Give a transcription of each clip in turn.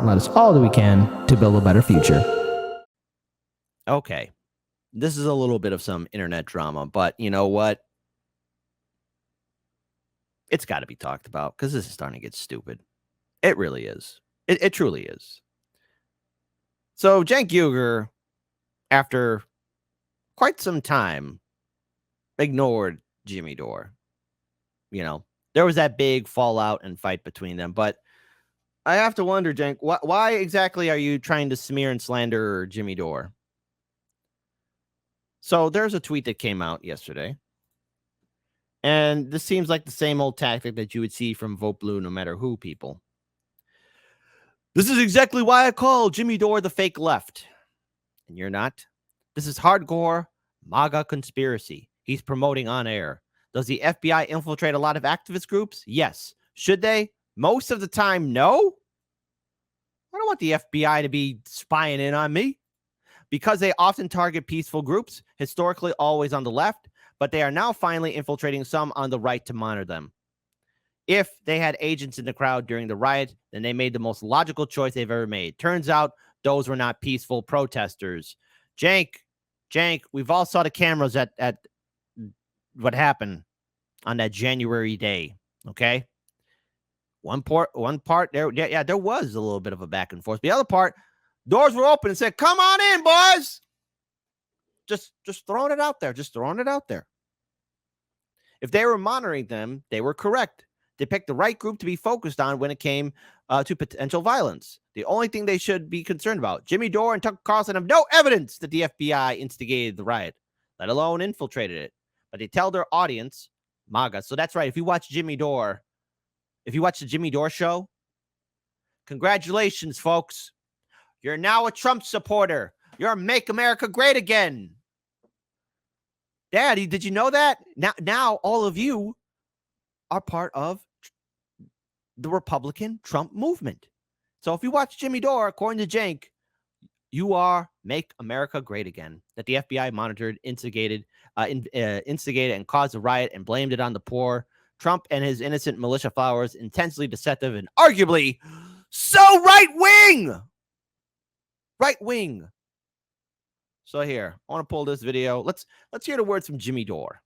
and let us all do we can to build a better future. Okay. This is a little bit of some internet drama, but you know what? It's got to be talked about because this is starting to get stupid. It really is. It truly is. So Cenk Uygur, after quite some time, ignored Jimmy Dore. You know, there was that big fallout and fight between them, but I have to wonder, Cenk, why exactly are you trying to smear and slander Jimmy Dore? So there's a tweet that came out yesterday, and this seems like the same old tactic that you would see from Vote Blue no matter who people. This is exactly why I call Jimmy Dore the fake left. And you're not. This is hardcore MAGA conspiracy he's promoting on air. Does the FBI infiltrate a lot of activist groups? Yes. Should they? Most of the time, no. I don't want the FBI to be spying in on me. Because they often target peaceful groups, historically always on the left, but they are now finally infiltrating some on the right to monitor them. If they had agents in the crowd during the riot, then they made the most logical choice they've ever made. Turns out those were not peaceful protesters. Cenk, we've all saw the cameras at what happened on that January day. Okay. One part there. Yeah, there was a little bit of a back and forth. The other part, doors were open and said, "Come on in, boys." Just throwing it out there. Just throwing it out there. If they were monitoring them, they were correct. They picked the right group to be focused on when it came to potential violence. The only thing they should be concerned about, Jimmy Dore and Tucker Carlson have no evidence that the FBI instigated the riot, let alone infiltrated it. But they tell their audience, MAGA. So that's right. If you watch the Jimmy Dore show, congratulations, folks. You're now a Trump supporter. You're Make America Great Again. Daddy, did you know that? Now all of you are part of the Republican Trump movement. So if you watch Jimmy Dore, according to Cenk, you are Make America Great Again. That the FBI monitored, instigated, and caused a riot and blamed it on the poor. Trump and his innocent militia followers, intensely deceptive and arguably so right-wing. Right-wing. So here, I want to pull this video. Let's hear the words from Jimmy Dore.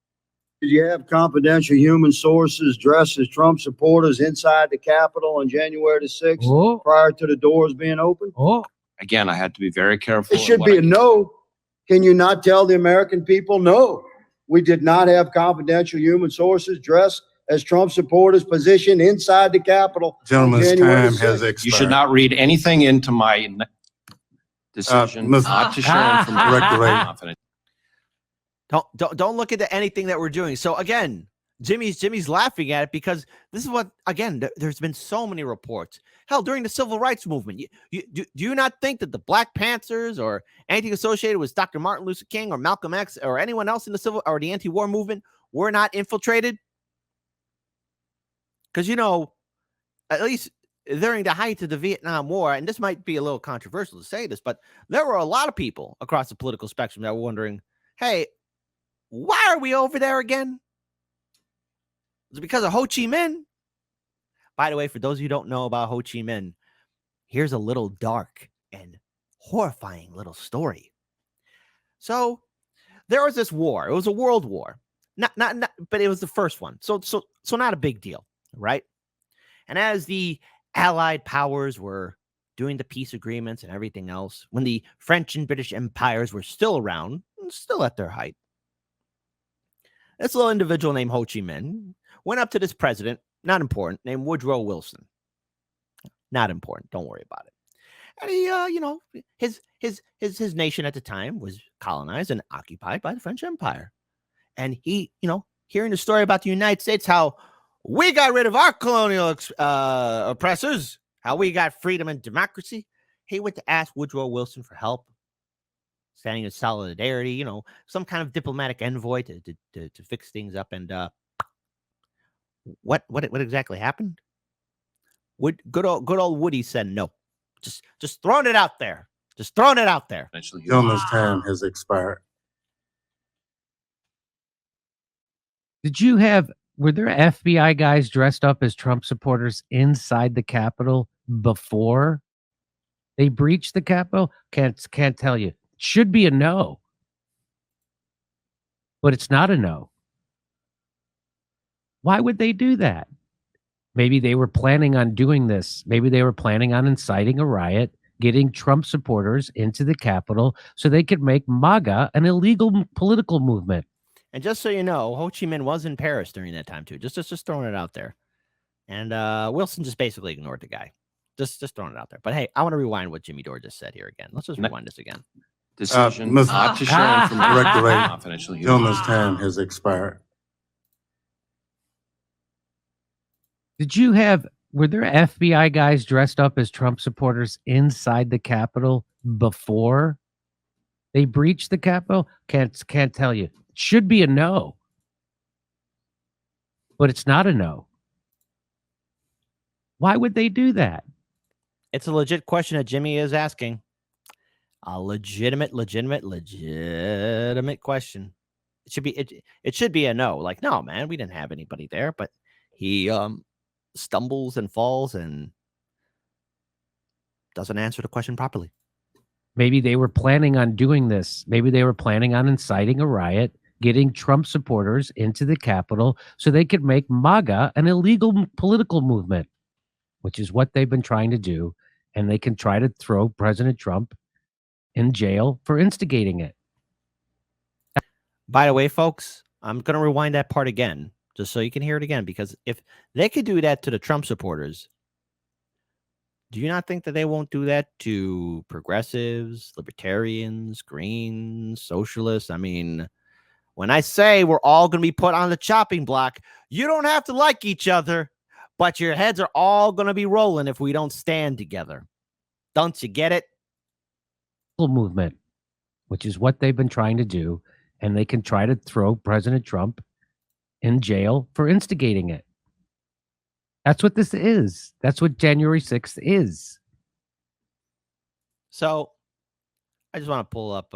Did you have confidential human sources dressed as Trump supporters inside the Capitol on January the 6th prior to the doors being opened? Again, I had to be very careful. It should be a no. Can you not tell the American people, no, we did not have confidential human sources dressed as Trump supporters positioned inside the Capitol? Gentleman's time has expired. You should not read anything into my decision not to share information. Don't look into anything that we're doing. So again, Jimmy's laughing at it because this is what, again, there's been so many reports. Hell, during the civil rights movement, do you not think that the Black Panthers or anything associated with Dr. Martin Luther King or Malcolm X or anyone else in the civil or the anti-war movement were not infiltrated? Because, you know, at least during the height of the Vietnam War, and this might be a little controversial to say this, but there were a lot of people across the political spectrum that were wondering, hey, why are we over there again? Is it because of Ho Chi Minh? By the way, for those of you who don't know about Ho Chi Minh, here's a little dark and horrifying little story. So there was this war. It was a world war. Not, but it was the first one. So not a big deal, right? And as the Allied powers were doing the peace agreements and everything else, when the French and British empires were still around, still at their height, this little individual named Ho Chi Minh went up to this president, not important, named Woodrow Wilson. Not important. Don't worry about it. And he, you know, his nation at the time was colonized and occupied by the French Empire. And he, you know, hearing the story about the United States, how we got rid of our colonial oppressors, how we got freedom and democracy, he went to ask Woodrow Wilson for help, standing in solidarity, you know, some kind of diplomatic envoy to fix things up. And what exactly happened? Good old Woody said no. Just throwing it out there. Just throwing it out there. Gentleman's time has expired. Were there FBI guys dressed up as Trump supporters inside the Capitol before They breached the Capitol? Can't tell you. Should be a no. But it's not a no. Why would they do that? Maybe they were planning on doing this. Maybe they were planning on inciting a riot, getting Trump supporters into the Capitol so they could make MAGA an illegal political movement. And just so you know, Ho Chi Minh was in Paris during that time too. Just throwing it out there. And Wilson just basically ignored the guy. Just throwing it out there. But hey, I want to rewind what Jimmy Dore just said here again. Let's just rewind this again. Decision Mr. not to share information Director, confidential. gentleman's time has expired. Were there FBI guys dressed up as Trump supporters inside the Capitol before they breached the Capitol? Can't tell you. Should be a no. But it's not a no. Why would they do that? It's a legit question that Jimmy is asking. A legitimate question. It should be a no. Like, no, man, we didn't have anybody there, but he stumbles and falls and doesn't answer the question properly. Maybe they were planning on doing this. Maybe they were planning on inciting a riot, getting Trump supporters into the Capitol so they could make MAGA an illegal political movement, which is what they've been trying to do. And they can try to throw President Trump in jail for instigating it. By the way, folks, I'm going to rewind that part again, just so you can hear it again, because if they could do that to the Trump supporters, do you not think that they won't do that to progressives, libertarians, Greens, socialists? I mean, when I say we're all going to be put on the chopping block, you don't have to like each other, but your heads are all going to be rolling if we don't stand together. Don't you get it? Movement, which is what they've been trying to do. And they can try to throw President Trump in jail for instigating it. That's what this is. That's what January 6th is. So I just want to pull up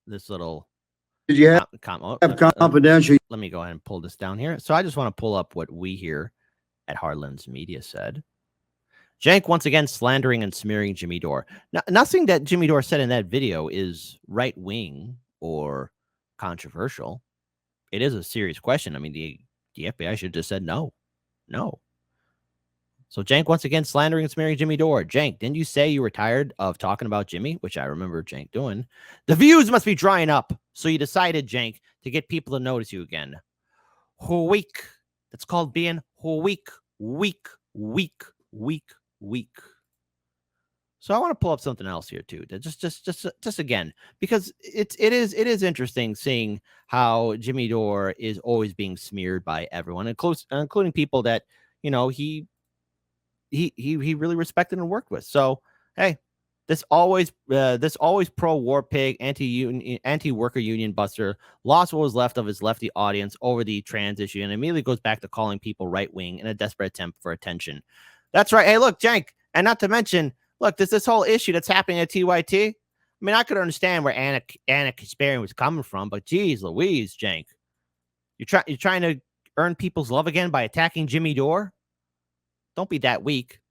this little. Did you have confidential? Let me go ahead and pull this down here. So I just want to pull up what we here at Harlan's Media said. Cenk once again slandering and smearing Jimmy Dore. Now, nothing that Jimmy Dore said in that video is right-wing or controversial. It is a serious question. I mean, the FBI should have just said no. So Cenk once again slandering and smearing Jimmy Dore. Cenk, didn't you say you were tired of talking about Jimmy? Which I remember Cenk doing. The views must be drying up. So you decided, Cenk, to get people to notice you again. Weak. That's called being weak. So I want to pull up something else here too. Just again, because it is interesting seeing how Jimmy Dore is always being smeared by everyone, including people that, you know, he really respected and worked with. So hey, this always pro war pig, anti-worker union buster lost what was left of his lefty audience over the trans issue and immediately goes back to calling people right wing in a desperate attempt for attention. That's right. Hey, look, Cenk, and not to mention, look, this whole issue that's happening at TYT. I mean, I could understand where Anna Kasparian was coming from, but geez Louise, Cenk, you're trying to earn people's love again by attacking Jimmy Dore? Don't be that weak.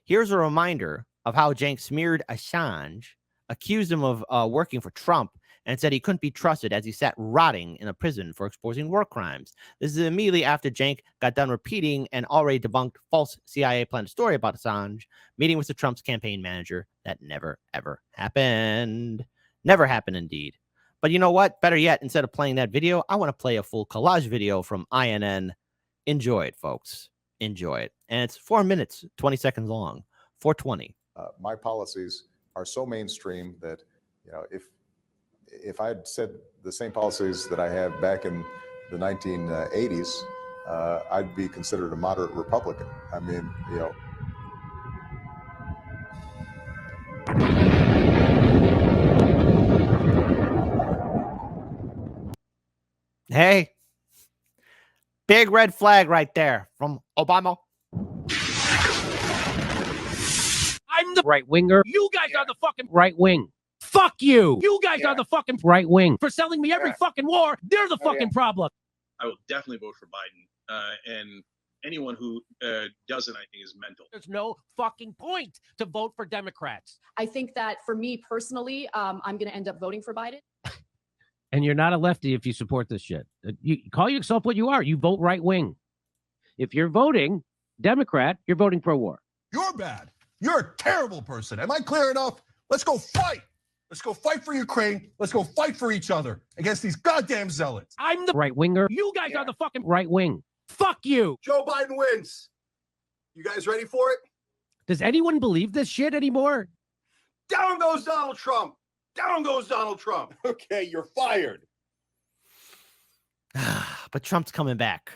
Here's a reminder of how Cenk smeared Assange, accused him of working for Trump, and said he couldn't be trusted as he sat rotting in a prison for exposing war crimes. This is immediately after Cenk got done repeating an already debunked false CIA planned story about Assange meeting with the Trump's campaign manager that never, ever happened. Never happened, indeed. But you know what? Better yet, instead of playing that video, I want to play a full collage video from INN. Enjoy it, folks. Enjoy it. And it's 4 minutes, 20 seconds long. 420. My policies are so mainstream that, you know, if I had said the same policies that I had back in the 1980s, I'd be considered a moderate Republican. I mean, you know. Hey, big red flag right there from Obama. I'm the right winger. You guys are the fucking right wing. Fuck you. You guys are the fucking right wing for selling me every fucking war. They're the fucking problem. I will definitely vote for Biden. And anyone who doesn't, I think, is mental. There's no fucking point to vote for Democrats. I think that for me personally, I'm going to end up voting for Biden. And you're not a lefty if you support this shit. You call yourself what you are. You vote right wing. If you're voting Democrat, you're voting pro-war. You're bad. You're a terrible person. Am I clear enough? Let's go fight. Let's go fight for Ukraine. Let's go fight for each other against these goddamn zealots. I'm the right winger. You guys are the fucking right wing. Fuck you. Joe Biden wins. You guys ready for it? Does anyone believe this shit anymore? Down goes Donald Trump. Down goes Donald Trump. Okay, you're fired. But Trump's coming back.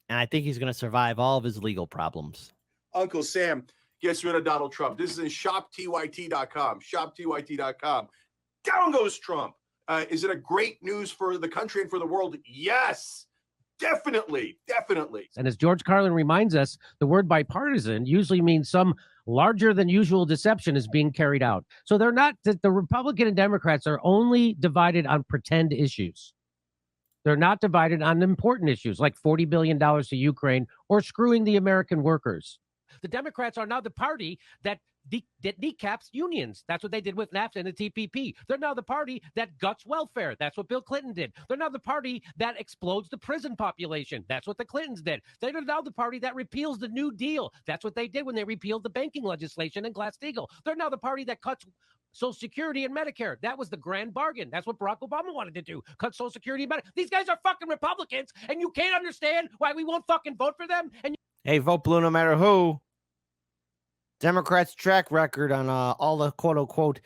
And I think he's going to survive all of his legal problems. Uncle Sam gets rid of Donald Trump. This is in shoptyt.com. Shoptyt.com. Down goes Trump. Is it a great news for the country and for the world? Yes. Definitely. And as George Carlin reminds us, the word bipartisan usually means some larger than usual deception is being carried out. So they're not, the Republican and Democrats are only divided on pretend issues. They're not divided on important issues like $40 billion to Ukraine or screwing the American workers. The Democrats are now the party that kneecaps unions. That's what they did with NAFTA and the TPP. They're now the party that guts welfare. That's what Bill Clinton did. They're now the party that explodes the prison population. That's what the Clintons did. They're now the party that repeals the New Deal. That's what they did when they repealed the banking legislation in Glass-Steagall. They're now the party that cuts Social Security and Medicare. That was the grand bargain. That's what Barack Obama wanted to do. Cut Social Security and Medicare. These guys are fucking Republicans, and you can't understand why we won't fucking vote for them. And Hey, vote blue no matter who. Democrats' track record on all the quote-unquote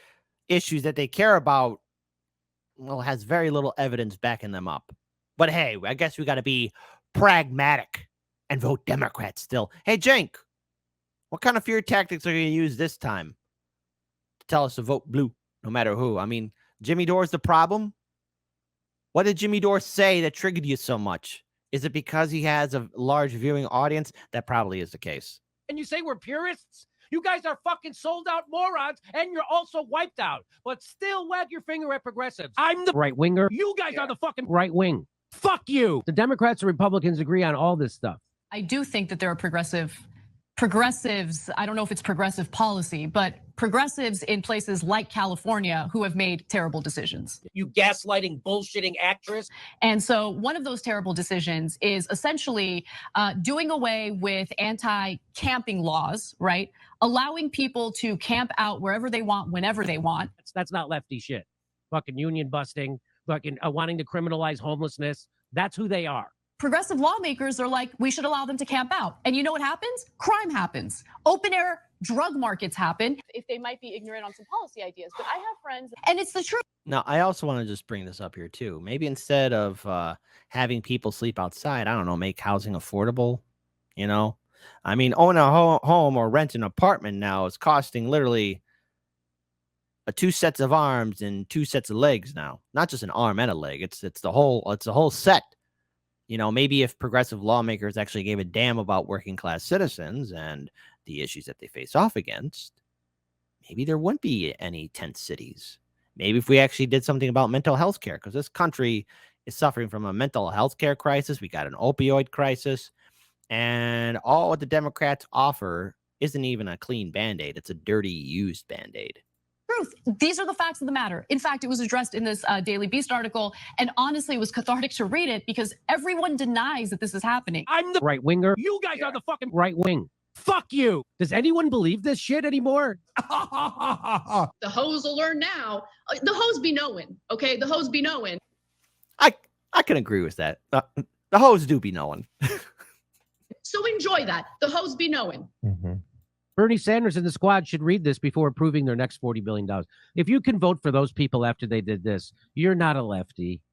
issues that they care about, well, has very little evidence backing them up. But hey, I guess we got to be pragmatic and vote Democrat still. Hey, Cenk, what kind of fear tactics are you going to use this time to tell us to vote blue no matter who? I mean, Jimmy Dore's the problem? What did Jimmy Dore say that triggered you so much? Is it because he has a large viewing audience? That probably is the case. And you say we're purists? You guys are fucking sold out morons, and you're also wiped out. But still wag your finger at progressives. I'm the right winger. You guys are the fucking right wing. Fuck you. The Democrats and Republicans agree on all this stuff. I do think that there are progressives. I don't know if it's progressive policy, but progressives in places like California who have made terrible decisions. You gaslighting, bullshitting actress. And so one of those terrible decisions is essentially doing away with anti-camping laws, right? Allowing people to camp out wherever they want, whenever they want. That's not lefty shit. Fucking union busting, fucking wanting to criminalize homelessness. That's who they are. Progressive lawmakers are like, we should allow them to camp out. And you know what happens? Crime happens. Open air drug markets happen. If they might be ignorant on some policy ideas, but I have friends, and it's the truth. Now, I also want to just bring this up here too. Maybe instead of having people sleep outside, I don't know, make housing affordable, you know? I mean, own a home or rent an apartment now is costing literally 2 sets of arms and 2 sets of legs now. Not just an arm and a leg. It's the whole set. You know, maybe if progressive lawmakers actually gave a damn about working class citizens and the issues that they face off against, maybe there wouldn't be any tent cities. Maybe if we actually did something about mental health care, because this country is suffering from a mental health care crisis. We got an opioid crisis. And all what the Democrats offer isn't even a clean Band-Aid. It's a dirty, used Band-Aid. Truth. These are the facts of the matter. In fact, it was addressed in this Daily Beast article, and honestly, it was cathartic to read it because everyone denies that this is happening. I'm the right winger. You guys are the fucking right wing. Fuck you. Does anyone believe this shit anymore? The hoes will learn now. The hoes be knowing, okay? The hoes be knowing. I can agree with that. The hoes do be knowing. So enjoy that. The hoes be knowing. Mm-hmm. Bernie Sanders and the squad should read this before approving their next $40 billion. If you can vote for those people after they did this, you're not a lefty.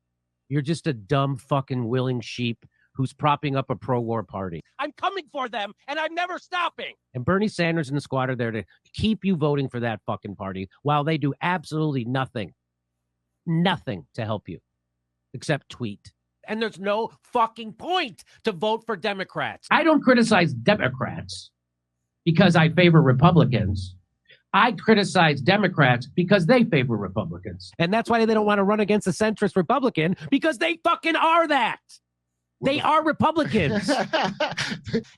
You're just a dumb fucking willing sheep who's propping up a pro-war party. I'm coming for them, and I'm never stopping. And Bernie Sanders and the squad are there to keep you voting for that fucking party while they do absolutely nothing to help you except tweet. And there's no fucking point to vote for Democrats. I don't criticize Democrats because I favor Republicans. I criticize Democrats because they favor Republicans. And that's why they don't want to run against a centrist Republican, because they fucking are that. They are Republicans.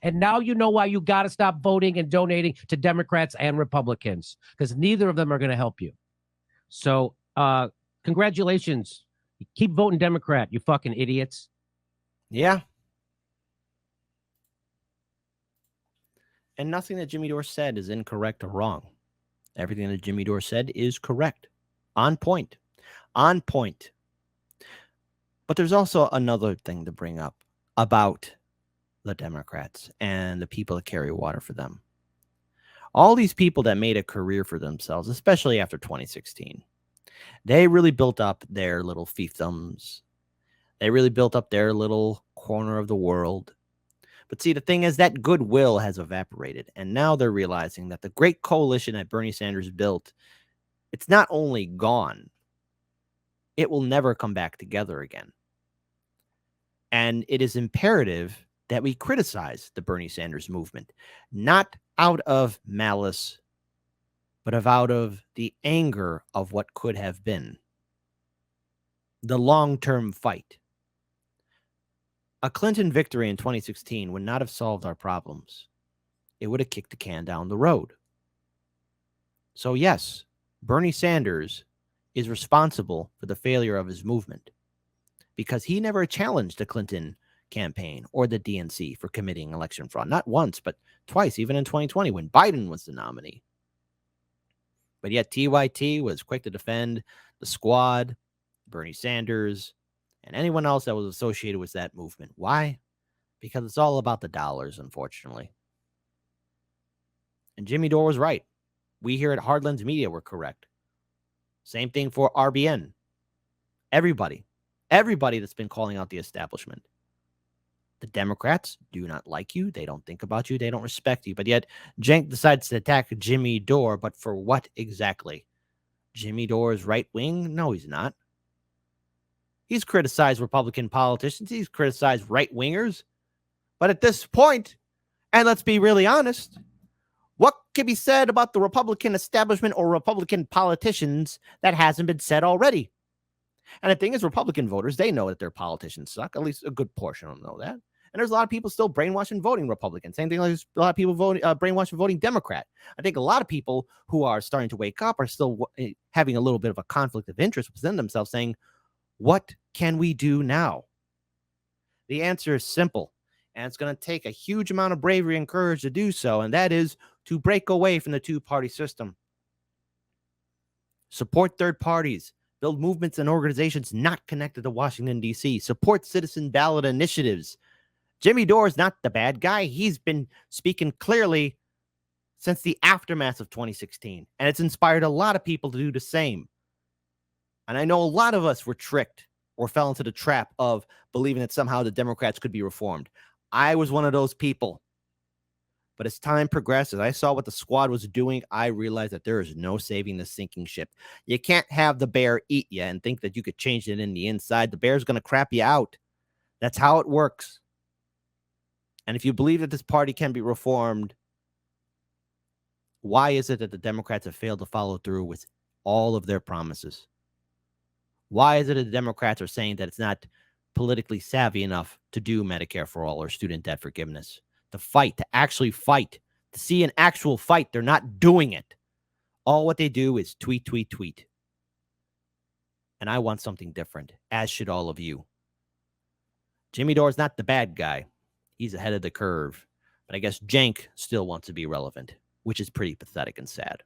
And now you know why you got to stop voting and donating to Democrats and Republicans, because neither of them are going to help you. So congratulations. Keep voting Democrat, you fucking idiots. Yeah. And nothing that Jimmy Dore said is incorrect or wrong. Everything that Jimmy Dore said is correct. On point. On point. But there's also another thing to bring up about the Democrats and the people that carry water for them. All these people that made a career for themselves, especially after 2016, they really built up their little fiefdoms. They really built up their little corner of the world. But see, the thing is that goodwill has evaporated. And now they're realizing that the great coalition that Bernie Sanders built, it's not only gone, it will never come back together again. And it is imperative that we criticize the Bernie Sanders movement, not out of malice, but out of the anger of what could have been. The long-term fight. A Clinton victory in 2016 would not have solved our problems. It would have kicked the can down the road. So yes, Bernie Sanders is responsible for the failure of his movement because he never challenged the Clinton campaign or the DNC for committing election fraud. Not once, but twice, even in 2020 when Biden was the nominee. But yet TYT was quick to defend the squad, Bernie Sanders, and anyone else that was associated with that movement. Why? Because it's all about the dollars, unfortunately. And Jimmy Dore was right. We here at Hardlands Media were correct. Same thing for RBN. Everybody that's been calling out the establishment. The Democrats do not like you. They don't think about you. They don't respect you. But yet, Cenk decides to attack Jimmy Dore. But for what exactly? Jimmy Dore is right wing? No, he's not. He's criticized Republican politicians. He's criticized right wingers. But at this point, and let's be really honest, what can be said about the Republican establishment or Republican politicians that hasn't been said already? And the thing is, Republican voters, they know that their politicians suck. At least a good portion of them know that. And there's a lot of people still brainwashing voting Republican. Same thing like there's a lot of people brainwashing voting Democrat. I think a lot of people who are starting to wake up are still having a little bit of a conflict of interest within themselves saying, what can we do now? The answer is simple, and it's going to take a huge amount of bravery and courage to do so, and that is to break away from the two-party system. Support third parties. Build movements and organizations not connected to Washington, D.C. Support citizen ballot initiatives. Jimmy Dore is not the bad guy. He's been speaking clearly since the aftermath of 2016, and it's inspired a lot of people to do the same. And I know a lot of us were tricked or fell into the trap of believing that somehow the Democrats could be reformed. I was one of those people. But as time progressed, as I saw what the squad was doing, I realized that there is no saving the sinking ship. You can't have the bear eat you and think that you could change it in the inside. The bear's going to crap you out. That's how it works. And if you believe that this party can be reformed, why is it that the Democrats have failed to follow through with all of their promises? Why is it that the Democrats are saying that it's not politically savvy enough to do Medicare for all or student debt forgiveness? To fight, to actually fight, to see an actual fight. They're not doing it. All what they do is tweet, tweet, tweet. And I want something different, as should all of you. Jimmy Dore is not the bad guy. He's ahead of the curve. But I guess Cenk still wants to be relevant, which is pretty pathetic and sad.